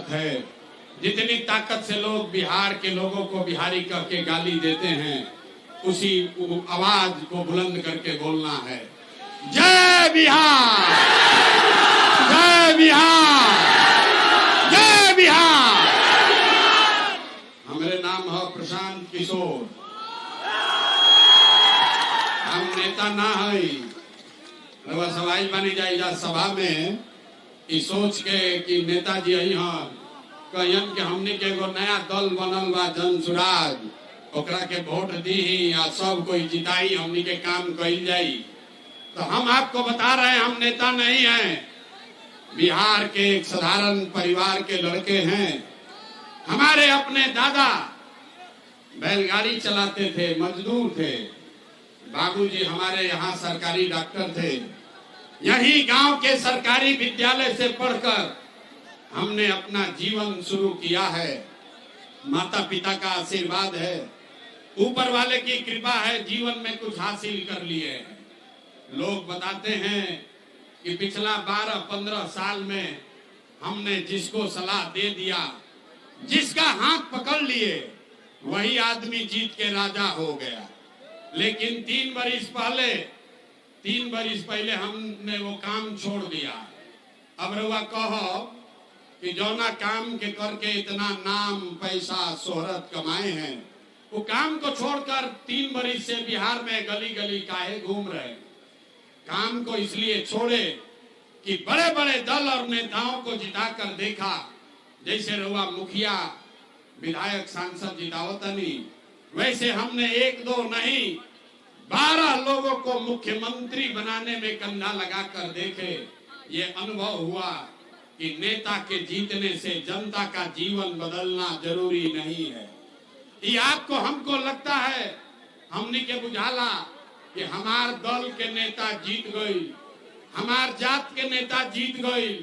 है। जितनी ताकत से लोग बिहार के लोगों को बिहारी कह के गाली देते हैं, उसी आवाज को बुलंद करके बोलना है, जय बिहार, जय बिहार, जय बिहार। हमारे नाम है प्रशांत किशोर, हम नेता ना है। सवाई बनी जाए सभा में ई सोच के कि नेताजी आई हाँ कहन के हमने के एगो नया दल बनल बा जन सुराज, ओकरा के वोट दी या सब कोई जिताई, हमने के काम कइल जाई। तो हम आपको बता रहे हैं हम नेता नहीं हैं, बिहार के एक साधारण परिवार के लड़के हैं। हमारे अपने दादा बैलगाड़ी चलाते थे, मजदूर थे। बाबूजी हमारे यहाँ सरकारी डॉक्टर थे। यही गांव के सरकारी विद्यालय से पढ़कर हमने अपना जीवन शुरू किया है। माता पिता का आशीर्वाद है, ऊपर वाले की कृपा है, जीवन में कुछ हासिल कर लिए हैं। लोग बताते हैं कि पिछला 12-15 साल में हमने जिसको सलाह दे दिया, जिसका हाथ पकड़ लिए, वही आदमी जीत के राजा हो गया। लेकिन 3 बरिस पहले हमने वो काम छोड़ दिया। अब रउआ कहो कि जौना काम के करके इतना नाम पैसा शोहरत कमाए हैं, वो काम को छोड़कर 3 बरिस से बिहार में गली गली काहे घूम रहे। काम को इसलिए छोड़े कि बड़े बड़े दल और नेताओं को जिताकर देखा, जैसे रउआ मुखिया विधायक सांसद जितावतनी, वैसे हमने 1-2 नहीं 12 लोगों को मुख्यमंत्री बनाने में कंधा लगाकर देखे। ये अनुभव हुआ कि नेता के जीतने से जनता का जीवन बदलना जरूरी नहीं है। ये आपको हमको लगता है, हमने के बुझाला कि हमार दल के नेता जीत गई, हमार जात के नेता जीत गई।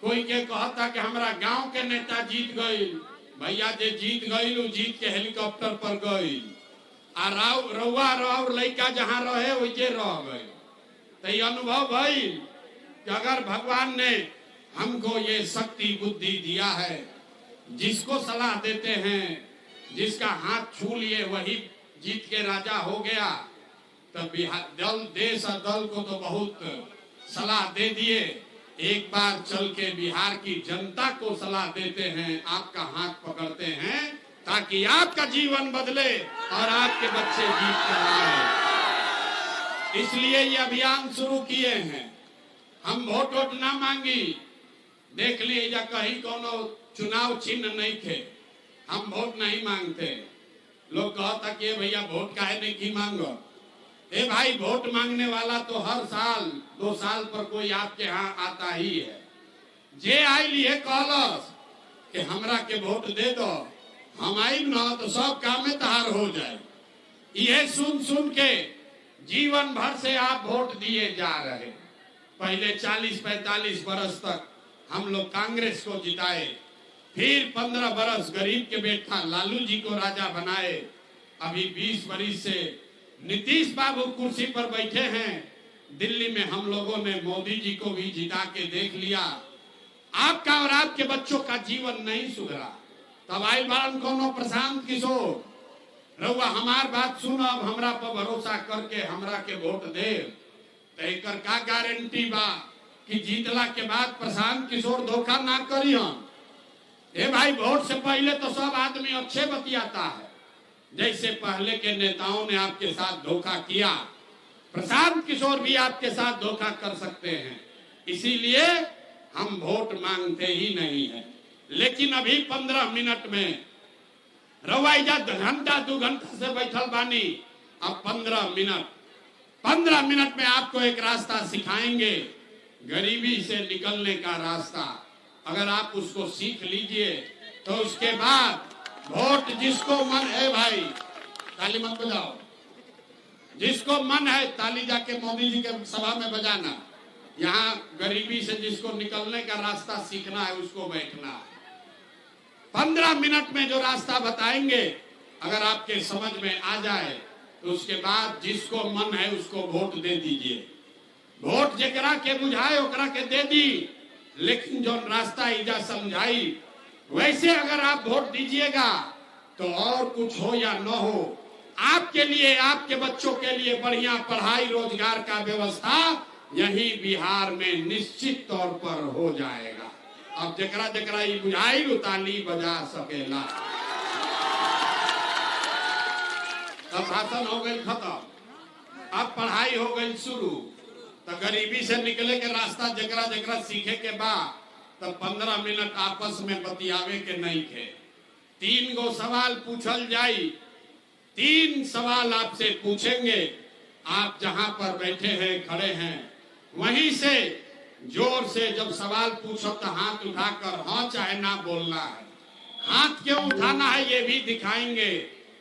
कोई के कहता कि हमारा गांव के नेता जीत गई। भैया जे जीत गई वो जीत के हेलीकॉप्टर पर गई, आ रउआ लड़का जहाँ रहे वही रह गए। तो ये अनुभव भाई कि अगर भगवान ने हमको ये शक्ति बुद्धि दिया है, जिसको सलाह देते हैं, जिसका हाथ छू लिए वही जीत के राजा हो गया। तब दल देश और दल को तो बहुत सलाह दे दिए, एक बार चल के बिहार की जनता को सलाह देते हैं, आपका हाथ पकड़ते हैं ताकि आपका जीवन बदले और आपके बच्चे जीत कर आए। इसलिए ये अभियान शुरू किए हैं। हम वोट ना मांगी, देख लिए या कहीं कोनो चुनाव चिन्ह नहीं थे, हम वोट नहीं मांगते। लोग कहता कि भैया वोट काहे नहीं की मांगो। ए भाई, वोट मांगने वाला तो हर साल 2 साल पर कोई आपके यहाँ आता ही है। जे आई लिए कहलस कि हमरा के वोट दे दो, हम आई ना तो सब काम में तहार हो जाए। यह सुन सुन के जीवन भर से आप वोट दिए जा रहे। पहले 40-45 बरस तक हम लोग कांग्रेस को जिताए, फिर 15 बरस गरीब के बेटा लालू जी को राजा बनाए। अभी 20 बरस से नीतीश बाबू कुर्सी पर बैठे हैं। दिल्ली में हम लोगों ने मोदी जी को भी जिता के देख लिया। आपका और आपके बच्चों का जीवन नहीं सुधरा। तब आई बारन कोनो प्रशांत किशोर, रउआ हमार बात सुनो, अब हमरा पर भरोसा करके हमरा के वोट दे। तो एकर का गारंटी बा कि जीतला के बाद प्रशांत किशोर धोखा ना करी। हम भाई, वोट से पहले तो सब आदमी अच्छे बतियाता है, जैसे पहले के नेताओं ने आपके साथ धोखा किया, प्रशांत किशोर भी आपके साथ धोखा कर सकते हैं। इसीलिए हम वोट मांगते ही नहीं है। लेकिन अभी 15 मिनट में रवाइजा घंटा 2 घंटा से बैठल बानी। अब 15 मिनट में आपको एक रास्ता सिखाएंगे, गरीबी से निकलने का रास्ता। अगर आप उसको सीख लीजिए तो उसके बाद वोट जिसको मन है, भाई ताली मत बजाओ, जिसको मन है ताली जाके मोदी जी के सभा में बजाना। यहाँ गरीबी से जिसको निकलने का रास्ता सीखना है उसको बैठना है। 15 मिनट में जो रास्ता बताएंगे, अगर आपके समझ में आ जाए तो उसके बाद जिसको मन है उसको वोट दे दीजिए। वोट जेकरा के बुझाए ओकरा के दे दी। लेकिन जो रास्ता इजा समझाई वैसे अगर आप वोट दीजिएगा तो और कुछ हो या न हो, आपके लिए, आपके बच्चों के लिए बढ़िया पढ़ाई रोजगार का व्यवस्था यही बिहार में निश्चित तौर पर हो जाएगा। अब जकरा जकरा ये बुझाई ताली बजा सकेला। अब भाषण हो गई खत्म, अब पढ़ाई हो गई शुरू। तो गरीबी से निकले के रास्ता जकरा जकरा सीखे के बाद तो 15 मिनट आपस में बतियावे के नहीं थे। 3 गो सवाल पूछल जाई, 3 सवाल आपसे पूछेंगे। आप जहां पर बैठे हैं, खड़े हैं, वहीं से जोर से जब सवाल पूछो तो हाथ उठाकर हाँ चाहे ना बोलना है। हाथ क्यों उठाना है ये भी दिखाएंगे।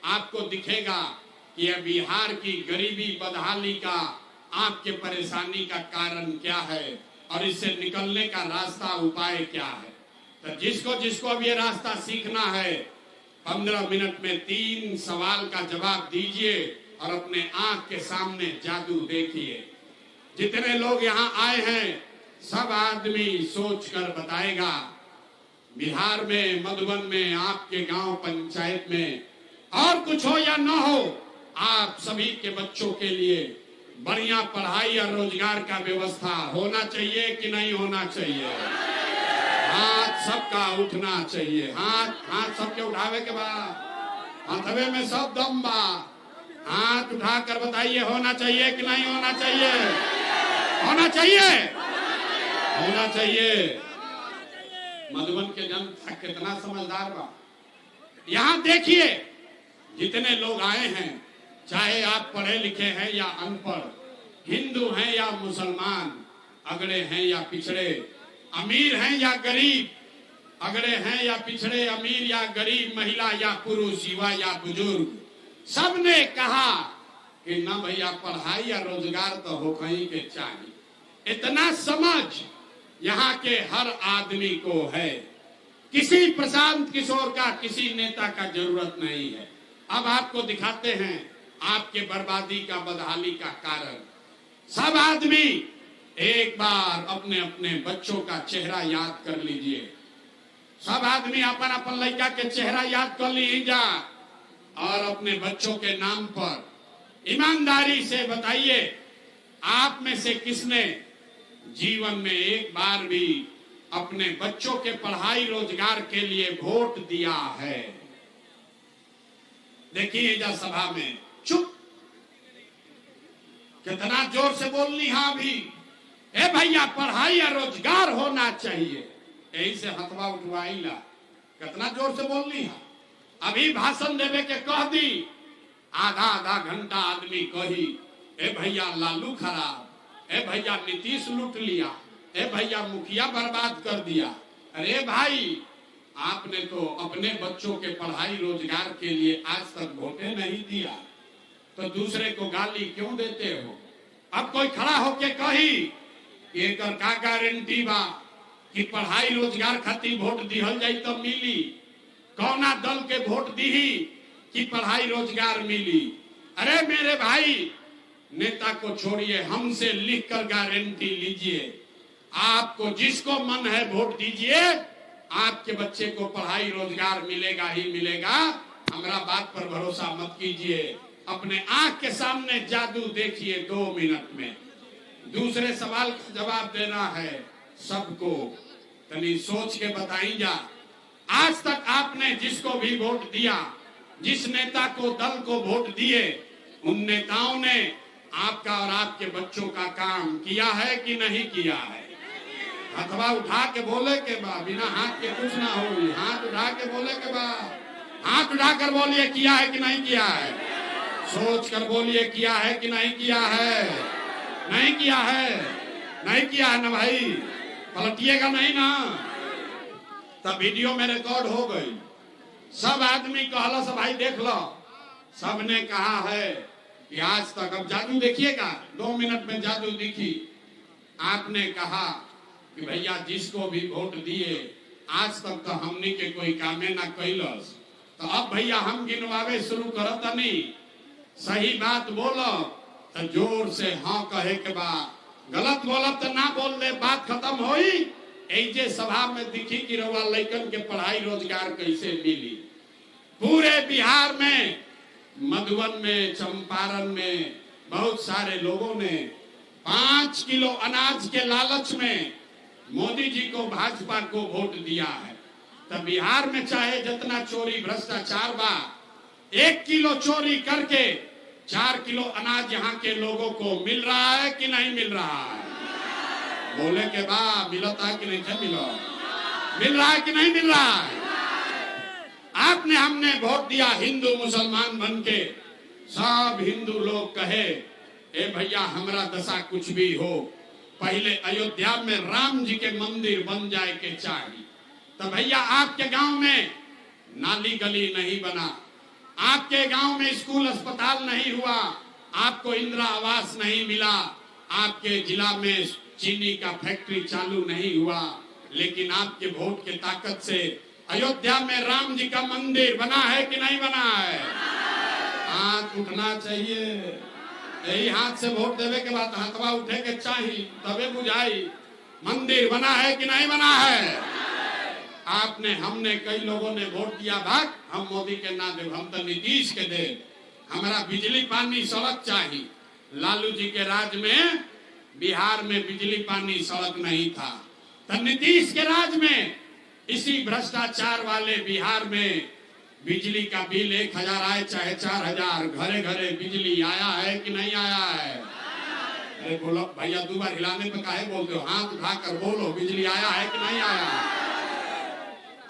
आपको दिखेगा कि यह बिहार की गरीबी बदहाली का, आपके परेशानी का कारण क्या है और इससे निकलने का रास्ता, उपाय क्या है। तो जिसको जिसको अब ये रास्ता सीखना है, 15 मिनट में 3 सवाल का जवाब दीजिए और अपने आंख के सामने जादू देखिए। जितने लोग यहाँ आए हैं सब आदमी सोच कर बताएगा। बिहार में, मधुबन में, आपके गांव पंचायत में और कुछ हो या न हो, आप सभी के बच्चों के लिए बढ़िया पढ़ाई और रोजगार का व्यवस्था होना चाहिए कि नहीं होना चाहिए। हाथ सबका उठना चाहिए। हाथ सबके उठावे के बाद हाथवे में सब दम बा। हाथ उठाकर बताइए होना चाहिए कि नहीं होना चाहिए। होना चाहिए, होना चाहिए। मधुबन के जनता कितना समझदार बा। यहाँ देखिए जितने लोग आए हैं, चाहे आप पढ़े लिखे हैं या अनपढ़, हिंदू हैं या मुसलमान, अगड़े हैं या पिछड़े, अमीर हैं या गरीब, अगड़े हैं या पिछड़े, अमीर या गरीब, महिला या पुरुष, युवा या बुजुर्ग, सबने कहा कि ना भैया पढ़ाई या रोजगार तो हो कहीं के चाहिए। इतना समझ यहाँ के हर आदमी को है। किसी प्रशांत किशोर का, किसी नेता का जरूरत नहीं है। अब आपको दिखाते हैं आपके बर्बादी का, बदहाली का कारण। सब आदमी एक बार अपने अपने बच्चों का चेहरा याद कर लीजिए। सब आदमी अपन अपन लड़का के चेहरा याद कर लीजिए और अपने बच्चों के नाम पर ईमानदारी से बताइए, आप में से किसने जीवन में एक बार भी अपने बच्चों के पढ़ाई रोजगार के लिए वोट दिया है? देखिए इधर सभा में चुप, कितना जोर से बोलनी। हाँ भी, ए भैया पढ़ाई या रोजगार होना चाहिए, यही से हथवा उठवाईला। कितना जोर से बोलनी है। अभी भाषण देवे के कह दी, आधा घंटा आदमी कही ए भैया लालू खराब, ए भैया नीतीश लूट लिया, ए भैया मुखिया बर्बाद कर दिया। अरे भाई, आपने तो अपने बच्चों के पढ़ाई रोजगार के लिए आज तक वोटे नहीं दिया, तो दूसरे को गाली क्यों देते हो? अब कोई खड़ा होके कही कि एक का गारंटी बा कि पढ़ाई रोजगार खातिर वोट दिहल जाई तो मिली। कौना दल के वोट दी कि पढ़ाई रोजगार मिली? अरे मेरे भाई, नेता को छोड़िए, हमसे लिखकर गारंटी लीजिए। आपको जिसको मन है वोट दीजिए, आपके बच्चे को पढ़ाई रोजगार मिलेगा ही मिलेगा। हमारा बात पर भरोसा मत कीजिए, अपने आंख के सामने जादू देखिए 2 मिनट में। दूसरे सवाल का जवाब देना है सबको, तनी सोच के बताई जा। आज तक आपने जिसको भी वोट दिया, जिस नेता को, दल को वोट दिए, उन नेताओं ने आपका और आपके बच्चों का काम किया है कि नहीं किया है? हथवा उठा के बोले के बाद, बिना हाथ के कुछ ना हो। हाथ उठा के बोले के बाद, हाथ उठाकर बोलिए किया है कि नहीं किया है। सोच कर बोलिए किया है कि नहीं किया है। नहीं किया है, नहीं किया है ना भाई, पलटिएगा नहीं ना। तब वीडियो में रिकॉर्ड हो गई। सब आदमी कहला, सब भाई देख लो, सबने कहा है कि आज तक, अब जादू देखिएगा, 2 मिनट में जादू दिखी। आपने कहा कि भैया जिसको भी वोट दिए आज तक तो हमनी के कोई कामे ना कैलस, तो अब भैया हम गिनवावे शुरू करत नहीं। सही बात बोलो तो जोर से हाँ कहे के बाद, गलत बोलब तो ना बोल दे, बात खत्म होई। ऐजे सभा में दिखी कि रउआ लइकन के पढ़ाई रोजगार कैसे मिली। पूरे बिहार में, मधुबन में, चंपारण में बहुत सारे लोगों ने 5 किलो अनाज के लालच में मोदी जी को, भाजपा को वोट दिया है। तब बिहार में चाहे जितना चोरी भ्रष्टाचार बा, 1 किलो चोरी करके 4 किलो अनाज यहाँ के लोगों को मिल रहा है कि नहीं मिल रहा है? बोले के बाद मिलता है कि नहीं मिल रहा है कि नहीं मिल रहा है? आपने हमने वोट दिया हिंदू मुसलमान बन के, सब हिंदू लोग कहे ए भैया हमरा दशा कुछ भी हो, पहले अयोध्या में राम जी के मंदिर बन जाए के चाहिए। तो भैया आपके गांव में नाली गली नहीं बना, आपके गांव में स्कूल अस्पताल नहीं हुआ, आपको इंदिरा आवास नहीं मिला, आपके जिला में चीनी का फैक्ट्री चालू नहीं हुआ, लेकिन आपके वोट के ताकत से अयोध्या में राम जी का मंदिर बना है कि नहीं बना है? हाथ उठना चाहिए। यही हाथ से वोट देवे के बाद हाथवा उठे के चाहिए, तबे बुझाई मंदिर बना है कि नहीं बना है। आपने, हमने, कई लोगों ने वोट दिया भाग हम मोदी के ना दे, हम तो नीतीश के दे। हमारा बिजली पानी सड़क चाहिए। लालू जी के राज में बिहार में बिजली पानी सड़क नहीं था, तो नीतीश के राज में इसी भ्रष्टाचार वाले बिहार में बिजली का बिल 1000 आए चाहे 4000, घरे घरे बिजली आया है कि नहीं आया है? अरे बोलो भैया, 2 बार हिलाने पे काहे बोलते हो? हाथ उठाकर बोलो, बिजली आया है कि नहीं आया?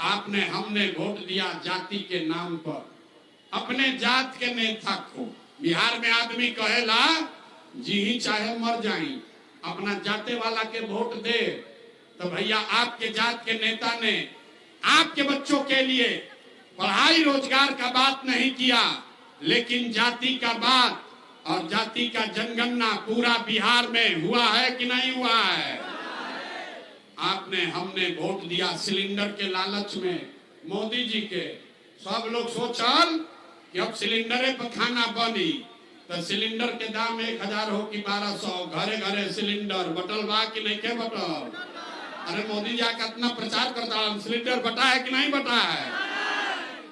आपने, हमने वोट दिया जाति के नाम पर, अपने जात के नेता को। बिहार में आदमी कहेला जी ही चाहे मर जाई, अपना जाते वाला के वोट दे। तो भैया आपके जात के नेता ने आपके बच्चों के लिए पढ़ाई रोजगार का बात नहीं किया, लेकिन जाति का बात और जाति का जनगणना पूरा बिहार में हुआ है कि नहीं हुआ है? आपने, हमने वोट दिया सिलेंडर के लालच में मोदी जी के। सब लोग सोचल कि अब सिलेंडरे पर खाना बनी, तो सिलेंडर के दाम 1000 हो कि 1200, घरे घरे सिलेंडर बटल बा कि नहीं के बटल? अरे मोदी जी का इतना प्रचार करता है, सिलेंडर बटा है कि नहीं बटा है?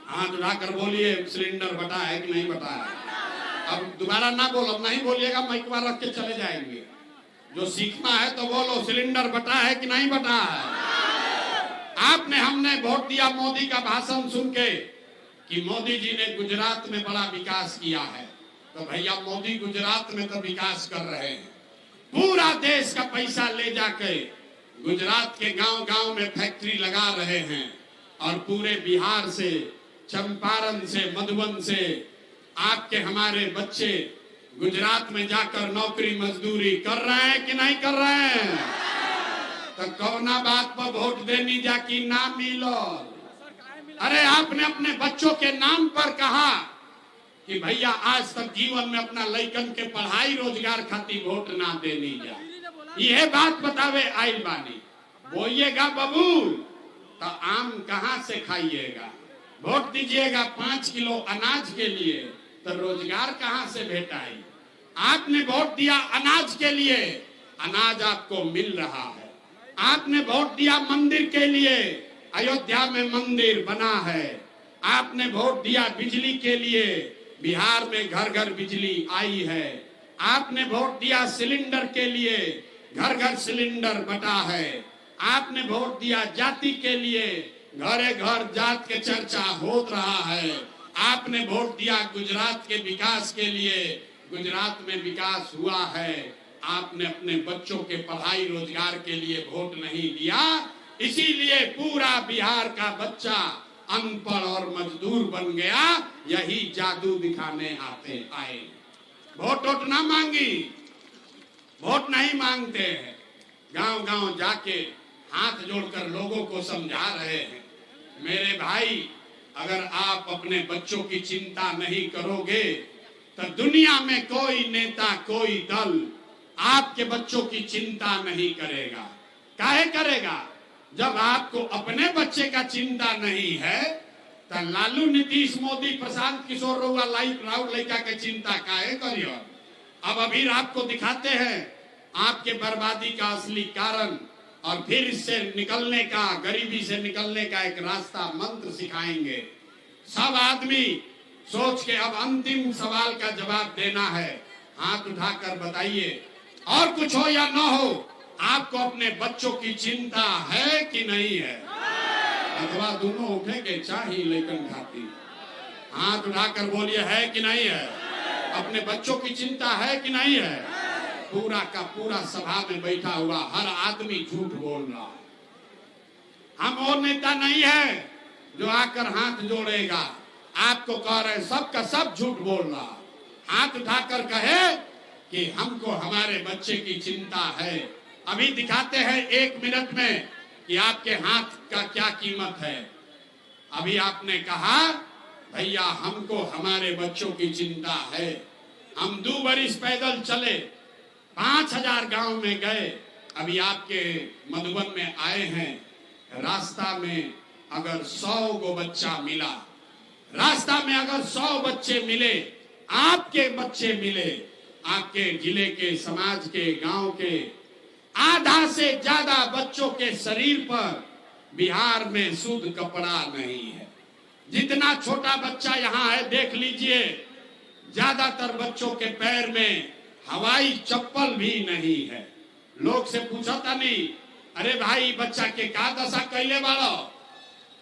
हाथ उठाकर बोलिए सिलेंडर बटा है कि नहीं बटा है? अब दोबारा ना बोलो, अब नहीं बोलिएगा, माइक पर रख के चले जाएंगे। जो सीखना है तो बोलो सिलेंडर बटा है कि नहीं बटा है? आपने, हमने वोट दिया मोदी का भाषण सुन के कि मोदी जी ने गुजरात में बड़ा विकास किया है। तो भैया मोदी गुजरात में तो विकास कर रहे हैं, पूरा देश का पैसा ले जाके गुजरात के गांव गांव में फैक्ट्री लगा रहे हैं, और पूरे बिहार से, चंपारण से, मधुबन से आपके हमारे बच्चे गुजरात में जाकर नौकरी मजदूरी कर रहे हैं कि नहीं कर रहे हैं? तो कौना बात पर वोट देनी जा कि ना मिलो? अरे आपने अपने बच्चों के नाम पर कहा कि भैया आज तक जीवन में अपना लइकन के पढ़ाई रोजगार खातिर वोट ना देनी जा, यह बात बतावे आइल बानी। बोइएगा बबूल तो आम कहाँ से खाइएगा? वोट दीजिएगा 5 किलो अनाज के लिए, तो रोजगार कहाँ से भेटाई? आपने वोट दिया अनाज के लिए, अनाज आपको मिल रहा है। आपने वोट दिया मंदिर के लिए, अयोध्या में मंदिर बना है। आपने वोट दिया बिजली के लिए, बिहार में घर घर बिजली आई है। आपने वोट दिया सिलेंडर के लिए, घर घर सिलेंडर बटा है। आपने वोट दिया जाति के लिए, घरे घर जात के चर्चा होत रहा है। आपने वोट दिया गुजरात के विकास के लिए, गुजरात में विकास हुआ है। आपने अपने बच्चों के पढ़ाई रोजगार के लिए वोट नहीं दिया, इसीलिए पूरा बिहार का बच्चा अनपढ़ और मजदूर बन गया। यही जादू दिखाने आए। वोट ना मांगी, वोट नहीं मांगते हैं, गांव गांव जाके हाथ जोड़कर लोगों को समझा रहे हैं, मेरे भाई अगर आप अपने बच्चों की चिंता नहीं करोगे तो दुनिया में कोई नेता, कोई दल आपके बच्चों की चिंता नहीं करेगा। काहे करेगा? जब आपको अपने बच्चे का चिंता नहीं है तो लालू, नीतीश, मोदी, प्रशांत किशोर रउआ राउर लड़का के चिंता काहे करियो? अब अभी आपको दिखाते हैं आपके बर्बादी का असली कारण और फिर इससे निकलने का, गरीबी से निकलने का एक रास्ता मंत्र सिखाएंगे। सब आदमी सोच के अब अंतिम सवाल का जवाब देना है। हाथ उठाकर बताइए, और कुछ हो या न हो, आपको अपने बच्चों की चिंता है कि नहीं है? अथवा दोनों उठेंगे, चाही लेकिन खाती। हाथ उठाकर बोलिए, है कि नहीं है? अपने बच्चों की चिंता है कि नहीं है? पूरा का पूरा सभा में बैठा हुआ हर आदमी झूठ बोल रहा है। हम और नेता नहीं है जो आकर हाथ जोड़ेगा। आपको कह रहे, सबका सब झूठ बोल रहा। हाथ उठाकर कहे कि हमको हमारे बच्चे की चिंता है। अभी दिखाते हैं 1 मिनट में कि आपके हाथ का क्या कीमत है। अभी आपने कहा, भैया हमको हमारे बच्चों की चिंता है। हम 2 बरिस पैदल चले, 5000 गांव में गए। अभी आपके मधुबन में आए हैं। रास्ता में अगर 100 गो बच्चा मिला, रास्ता में अगर 100 बच्चे मिले, आपके बच्चे मिले, आपके जिले के, समाज के, गांव के आधा से ज्यादा बच्चों के शरीर पर बिहार में शुद्ध कपड़ा नहीं है। जितना छोटा बच्चा यहाँ है देख लीजिए, ज्यादातर बच्चों के पैर में हवाई चप्पल भी नहीं है। लोग से पूछा था नहीं, अरे भाई बच्चा के का दशा कैले वालो,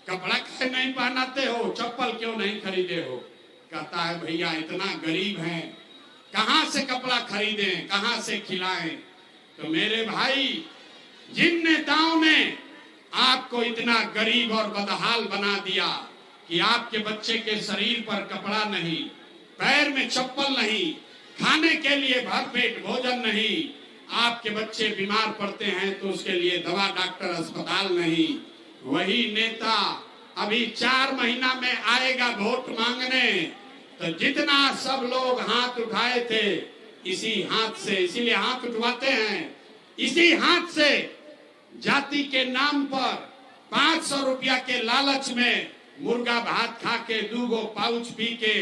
कपड़ा क्यों नहीं पहनाते हो, चप्पल क्यों नहीं खरीदे हो? कहता है भैया इतना गरीब हैं, कहां से कपड़ा खरीदें, कहां से खिलाएं? तो मेरे भाई, जिन नेताओं ने आपको इतना गरीब और बदहाल बना दिया कि आपके बच्चे के शरीर पर कपड़ा नहीं, पैर में चप्पल नहीं, खाने के लिए भरपेट भोजन नहीं, आपके बच्चे बीमार पड़ते हैं तो उसके लिए दवा, डॉक्टर, अस्पताल नहीं, वही नेता अभी 4 महीना में आएगा वोट मांगने। तो जितना सब लोग हाथ उठाए थे, इसी हाथ से, इसीलिए हाथ उठवाते हैं, इसी हाथ से जाति के नाम पर 500 रुपया के लालच में मुर्गा भात खा के 2 गो पाउच पी के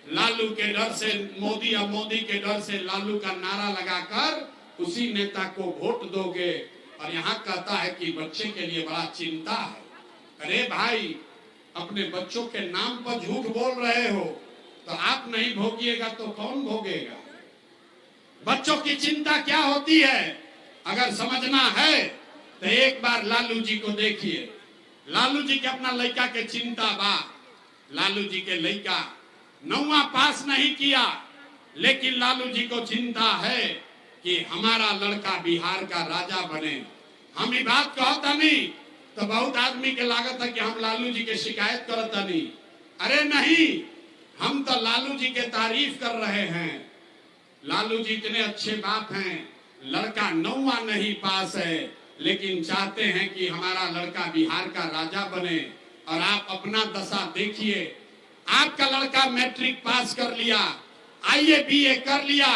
लालू के डर से, मोदी या मोदी के डर से लालू का नारा लगाकर उसी नेता को वोट दोगे। और यहाँ कहता है कि बच्चे के लिए बड़ा चिंता है। अरे भाई, अपने बच्चों के नाम पर झूठ बोल रहे हो तो आप नहीं भोगिएगा तो कौन भोगेगा? बच्चों की चिंता क्या होती है अगर समझना है तो एक बार लालू जी को देखिए। लालू जी के अपना लड़का के चिंता बा। लालू जी के लड़का 9वां पास नहीं किया, लेकिन लालू जी को चिंता है कि हमारा लड़का बिहार का राजा बने। हम ये बात कहता नहीं तो बहुत आदमी के लागत है कि हम लालू जी के शिकायत करता नहीं। अरे नहीं, हम तो लालू जी के तारीफ कर रहे हैं। लालू जी इतने अच्छे बाप हैं, लड़का 9वां नहीं पास है, लेकिन चाहते हैं कि हमारा लड़का बिहार का राजा बने। और आप अपना दशा देखिए, आपका लड़का मैट्रिक पास कर लिया, IAS BA कर लिया,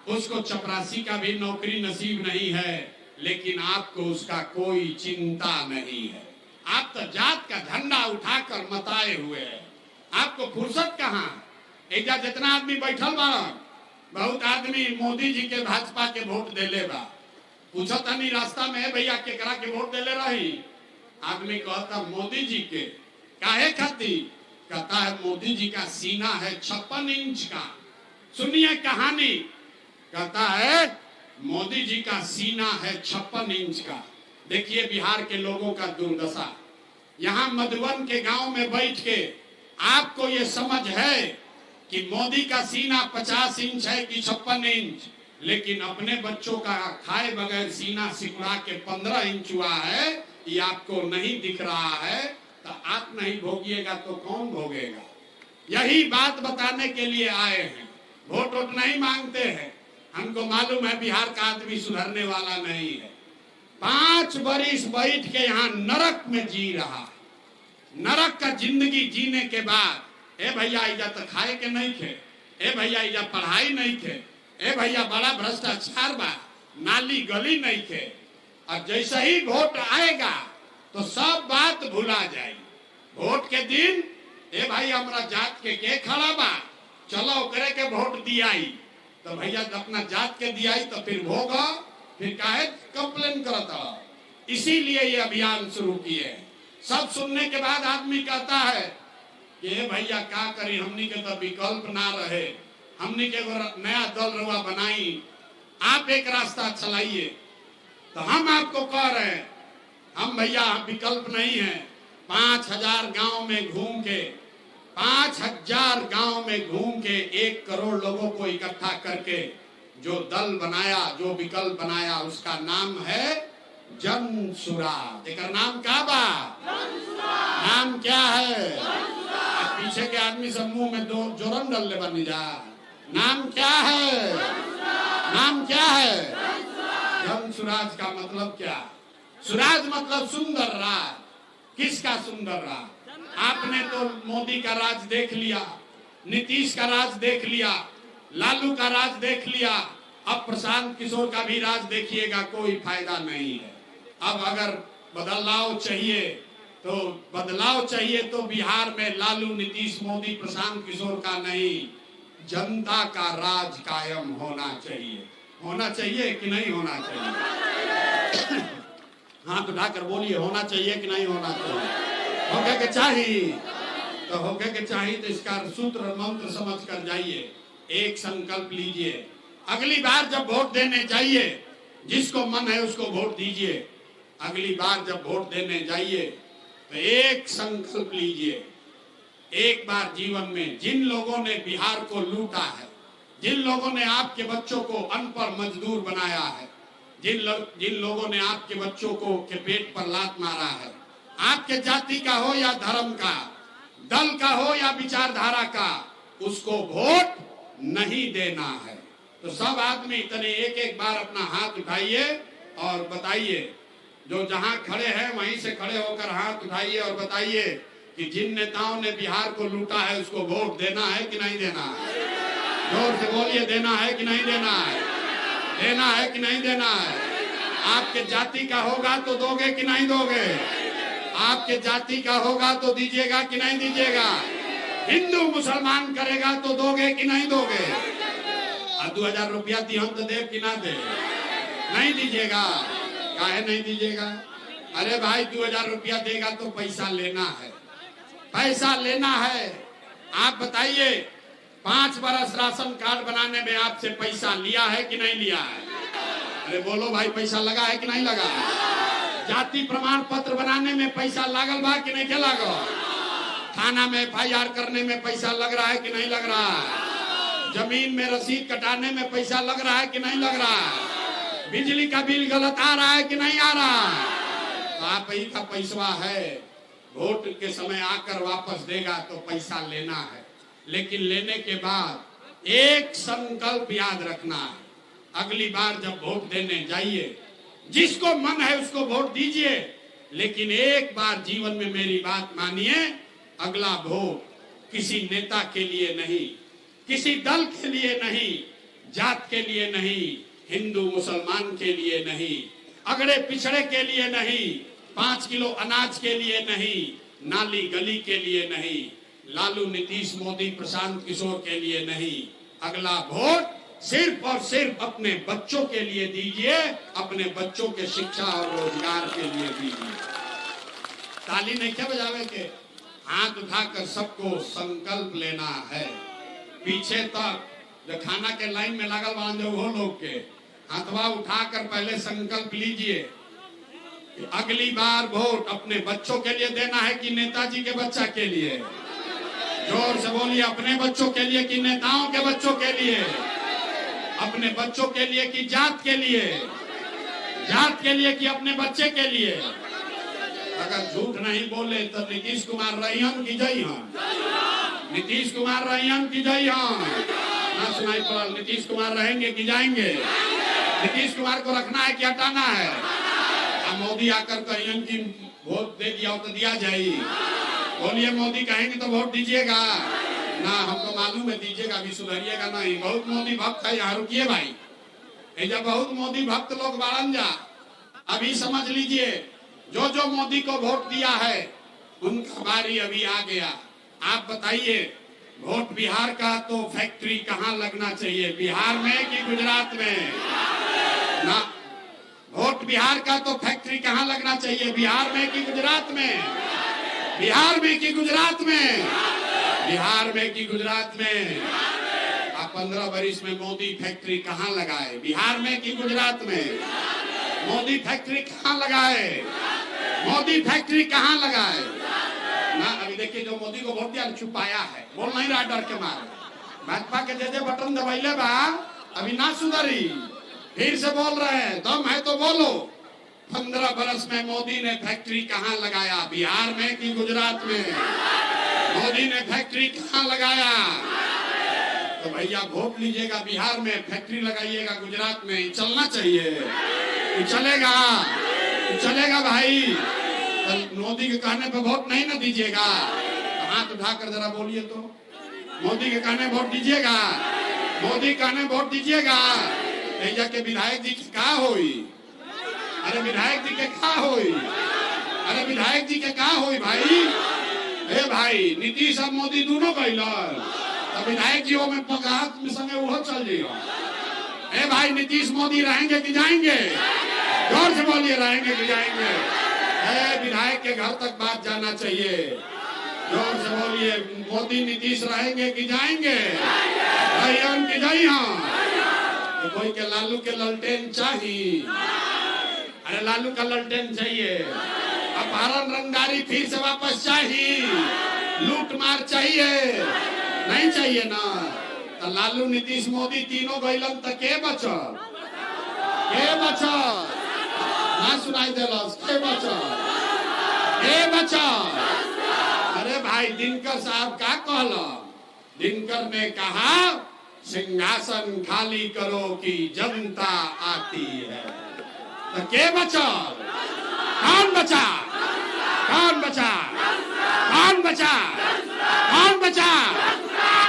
उसको चपरासी का भी नौकरी नसीब नहीं है, लेकिन आपको उसका कोई चिंता नहीं है। आप तो जात का झंडा उठाकर मताए हुए हैं। आपको फुर्सत कहाँ? एक जितना आदमी बैठल बा, बहुत आदमी मोदी जी के, भाजपा के वोट देले बा। पूछा था नहीं रास्ता में, भैया केकरा के वोट देले रही? आदमी कहता मोदी जी के। काहे खाती? कहता है मोदी जी का सीना है 56 इंच का। सुनिए कहानी। कहता है मोदी जी का सीना है 56 इंच का। देखिए बिहार के लोगों का दुर्दशा। यहाँ मधुबन के गांव में बैठ के आपको ये समझ है कि मोदी का सीना 50 इंच है कि 56 इंच, लेकिन अपने बच्चों का खाए बगैर सीना सिकुड़ा के 15 इंच हुआ है, ये आपको नहीं दिख रहा है। तो आप नहीं भोगिएगा तो कौन भोगेगा? यही बात बताने के लिए आए हैं। वोट वोट नहीं मांगते हैं। हमको मालूम है बिहार का आदमी सुधरने वाला नहीं है। 5 बरिस बैठ के यहाँ नरक में जी रहा। नरक का जिंदगी जीने के बाद, ए भैया इजा तो खाए के नहीं थे, ए भैया इजा पढ़ाई नहीं थे, ए भैया बड़ा भ्रष्टाचार बा, नाली गली नहीं थे। और जैसे ही वोट आएगा तो सब बात भुला जाए। वोट के दिन, ए भाई हमारा जात के खड़ा बा, चलो ओकरे के वोट दियाई। तो भैया अपना जात के दियाई तो फिर भोगा, फिर काहे कंप्लेन करता? इसीलिए ये अभियान शुरू किए। सब सुनने के बाद आदमी कहता है कि भैया क्या करी, हमनी के तो विकल्प ना रहे, हमनी के नया दल रुआ बनाई, आप एक रास्ता चलाइए। तो हम आपको कह रहे हैं, हम भैया विकल्प नहीं है। 5000 गांव में घूम के 5000 गांव में घूम के 1 करोड़ लोगों को इकट्ठा करके जो दल बनाया, जो विकल्प बनाया, उसका नाम है जन सुराज। एक नाम क्या बा? नाम क्या है? पीछे के आदमी सब मुंह में दो जोरन डल ले बनी जा। नाम क्या है? नाम क्या है? जन सुराज का मतलब क्या? सुराज मतलब सुंदर राज। किसका सुंदर राज? आपने तो मोदी का राज देख लिया, नीतीश का राज देख लिया, लालू का राज देख लिया, अब प्रशांत किशोर का भी राज देखिएगा, कोई फायदा नहीं है। अब अगर बदलाव चाहिए तो बिहार में लालू, नीतीश, मोदी, प्रशांत किशोर का नहीं, जनता का राज कायम होना चाहिए। होना चाहिए कि नहीं होना चाहिए? हाथ उठाकर बोलिए, होना चाहिए कि नहीं होना चाहिए? होके के चाहिए तो होके के चाहिए तो इसका सूत्र मंत्र समझ कर जाइए। एक संकल्प लीजिए, अगली बार जब वोट देने जाइए, जिसको मन है उसको वोट दीजिए। अगली बार जब वोट देने जाइए तो एक संकल्प लीजिए, एक बार जीवन में जिन लोगों ने बिहार को लूटा है, जिन लोगों ने आपके बच्चों को अनपढ़ मजदूर बनाया है, जिन लोगों ने आपके बच्चों को के पेट पर लात मारा है, आपके जाति का हो या धर्म का, दल का हो या विचारधारा का, उसको वोट नहीं देना है। तो सब आदमी तने एक एक बार अपना हाथ उठाइए और बताइए, जो जहां खड़े हैं वहीं से खड़े होकर हाथ उठाइए और बताइए कि जिन नेताओं ने बिहार को लूटा है उसको वोट देना है कि नहीं देना है? जोर से बोलिए, देना है कि नहीं देना है? देना है कि नहीं देना है? आपके जाति का होगा तो दोगे कि नहीं दोगे? आपके जाति का होगा तो दीजिएगा कि नहीं दीजिएगा? हिंदू मुसलमान करेगा तो दोगे कि नहीं दोगे? 2000 रुपया दी हम तो देव कि ना दे? नहीं दीजिएगा। काहे नहीं दीजिएगा? अरे भाई 2000 रुपया देगा तो पैसा लेना है, पैसा लेना है। आप बताइए, 5 बरस राशन कार्ड बनाने में आपसे पैसा लिया है कि नहीं लिया है? अरे बोलो भाई, पैसा लगा है कि नहीं लगा? जाति प्रमाण पत्र बनाने में पैसा लागल बा कि नहीं के लागल? थाना में FIR करने में पैसा लग रहा है कि नहीं लग रहा है? जमीन में रसीद कटाने में पैसा लग रहा है कि नहीं लग रहा है? बिजली का बिल गलत आ रहा है कि नहीं आ रहा है? तो आप ही का पैसा है, वोट के समय आकर वापस देगा तो पैसा लेना है। लेकिन लेने के बाद एक संकल्प याद रखना है, अगली बार जब वोट देने जाइए, जिसको मन है उसको वोट दीजिए, लेकिन एक बार जीवन में मेरी बात मानिए, अगला वोट किसी नेता के लिए नहीं, किसी दल के लिए नहीं, जात के लिए नहीं, हिंदू मुसलमान के लिए नहीं, अगड़े पिछड़े के लिए नहीं, 5 किलो अनाज के लिए नहीं, नाली गली के लिए नहीं, लालू, नीतीश, मोदी, प्रशांत किशोर के लिए नहीं। अगला वोट सिर्फ और सिर्फ अपने बच्चों के लिए दीजिए, अपने बच्चों के शिक्षा और रोजगार के लिए दीजिए। ताली नहीं क्या बजावे के? हाथ उठाकर सबको संकल्प लेना है। पीछे तक जो खाना के लाइन में लगल बांध जो वो लोग के हाथवा उठाकर पहले संकल्प लीजिए, अगली बार वोट अपने बच्चों के लिए देना है कि नेताजी के बच्चा के लिए? जोर से बोलिए, अपने बच्चों के लिए कि नेताओं के बच्चों के लिए? अपने बच्चों के लिए कि जात के लिए? जात के लिए कि अपने बच्चे के लिए? अगर झूठ नहीं बोले तो नीतीश कुमार रहियन की जय हम, नीतीश कुमार रहियन की जय हम। ना सुनाई पड़ल, नीतीश कुमार रहेंगे कि जाएंगे? नीतीश कुमार को रखना है कि हटाना है? मोदी आकर कहियन की वोट दे दिया तो दिया जाए, बोलिए मोदी कहेंगे तो वोट दीजिएगा ना? हमको मालूम है दीजिएगा, अभी सुधरिएगा नहीं। बहुत मोदी भक्त है यहाँ, रुकिए भाई, जब बहुत मोदी भक्त लोग बाड़न जा, अभी समझ लीजिए, जो जो मोदी को वोट दिया है उनका बारी अभी आ गया। आप बताइए, वोट बिहार का तो फैक्ट्री कहाँ लगना चाहिए, बिहार में कि गुजरात में? ना, वोट बिहार का तो फैक्ट्री कहाँ लगना चाहिए? बिहार में कि गुजरात में? बिहार में कि गुजरात में? बिहार में कि गुजरात में? आप 15 वर्ष में मोदी फैक्ट्री कहाँ लगाए? बिहार में कि गुजरात में? मोदी फैक्ट्री कहाँ लगाए? मोदी फैक्ट्री कहाँ लगाए? ना अभी देखिए, जो मोदी को वोट दिया छुपाया है, बोल नहीं रहा डर के मारे। भाजपा के जे बटन दबाइले बा, अभी ना सुधरी, फिर से बोल रहे हैं। दम है तो बोलो, 15 बरस में मोदी ने फैक्ट्री कहाँ लगाया? बिहार में कि गुजरात में? मोदी ने फैक्ट्री कहाँ लगाया? तो भैया वोट लीजिएगा, बिहार में फैक्ट्री लगाइएगा, गुजरात में चलना चाहिए। तो चलेगा, तो चलेगा भाई। तो मोदी के कहने पे वोट नहीं ना दीजिएगा। हाथ उठाकर जरा बोलिए तो, मोदी के कहने वोट दीजिएगा? मोदी कहने वोट दीजिएगा? भैया के विधायक जी की का होई? अरे विधायक जी के का होई? अरे विधायक जी के का होई भाई? ए भाई, नीतीश और मोदी दोनों गइल, तो विधायक जी में पगार में संगे वो चल जाइए। ए भाई, नीतीश मोदी रहेंगे कि जाएंगे? जोर से बोलिए, रहेंगे कि जाएंगे? ए विधायक के घर तक बात जाना चाहिए। जोर से बोलिए, मोदी नीतीश रहेंगे कि जाएंगे? भैया की जाइए। तो कोई के लालू के ललटेन चाहिए? अरे लालू का ललटेन चाहिए। अपहरण रंगदारी फिर से वापस चाहिए? लूट मार चाहिए? नहीं चाहिए ना। तो लालू नीतीश मोदी तीनों गइलन तो के बचल? के बचल? ना सुनाई देलस, के बचल? के बचल? अरे भाई, दिनकर साहब का कहला? दिनकर ने कहा, सिंहासन खाली करो कि जनता आती है। तो के बचल? कौन बचा? कौन बचा? कौन बचा? कौन बचा?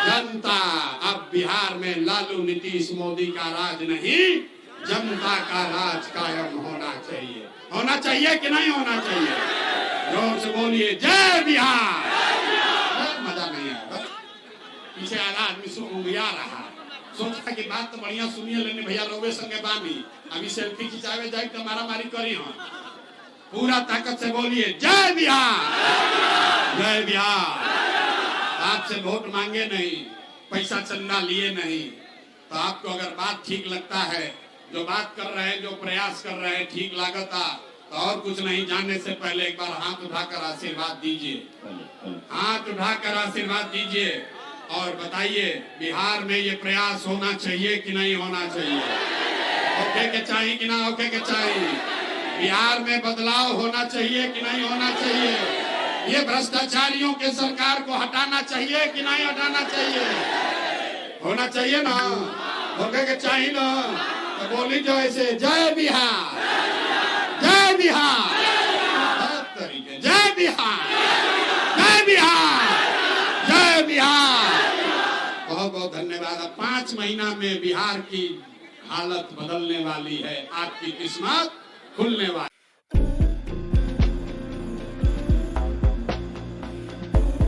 जनता। अब बिहार में लालू नीतीश मोदी का राज नहीं, जनता का राज कायम होना चाहिए। होना चाहिए कि नहीं होना चाहिए? जोर से बोलिए, जय बिहार। मजा नहीं आया, पीछे आधा आदमी सुनिया रहा, सोचा कि बात तो बढ़िया सुनिए, लेकिन भैया रोवे संगे बानी, अभी सेल्फी खिंचावे जाए तो मारा मारी करी हो। पूरा ताकत से बोलिए, जय बिहार, जय बिहार। आपसे वोट मांगे नहीं, पैसा चंदा लिए नहीं, तो आपको अगर बात ठीक लगता है, जो बात कर रहे हैं, जो प्रयास कर रहे हैं, ठीक लागता, तो और कुछ नहीं, जाने से पहले एक बार हाथ उठाकर आशीर्वाद दीजिए। हाथ उठाकर आशीर्वाद दीजिए और बताइए, बिहार में ये प्रयास होना चाहिए कि नहीं होना चाहिए? होके के चाहिए कि ना होके के चाहिए? बिहार में बदलाव होना चाहिए कि नहीं होना चाहिए? ये भ्रष्टाचारियों के सरकार को हटाना चाहिए कि नहीं हटाना चाहिए? होना चाहिए ना, होके के चाहिए ना। तो बोली जो ऐसे, जय बिहार, जय बिहार, जय बिहार, जय बिहार, जय बिहार। बहुत बहुत धन्यवाद। 5 महीना में बिहार की हालत बदलने वाली है, आपकी किस्मत खुलने वाली।